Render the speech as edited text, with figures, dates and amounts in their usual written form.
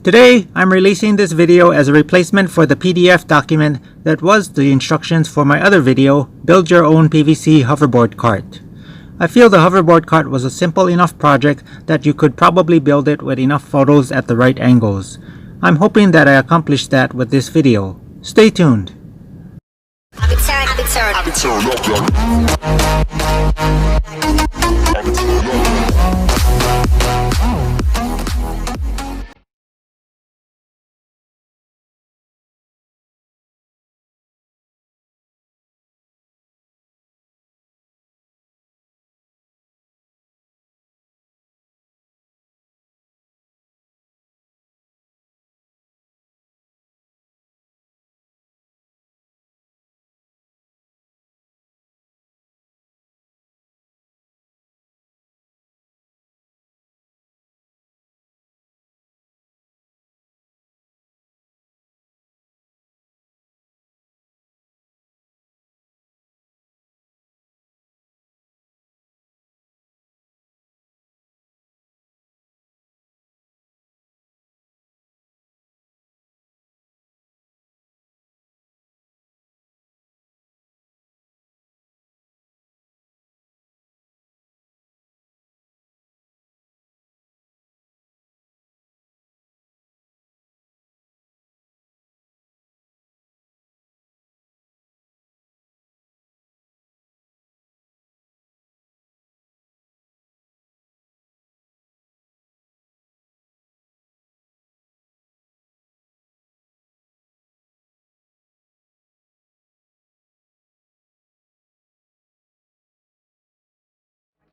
Today, I'm releasing this video as a replacement for the PDF document that was the instructions for my other video, Build Your Own PVC Hoverboard Cart. I feel the hoverboard cart was a simple enough project that you could probably build it with enough photos at the right angles. I'm hoping that I accomplished that with this video. Stay tuned!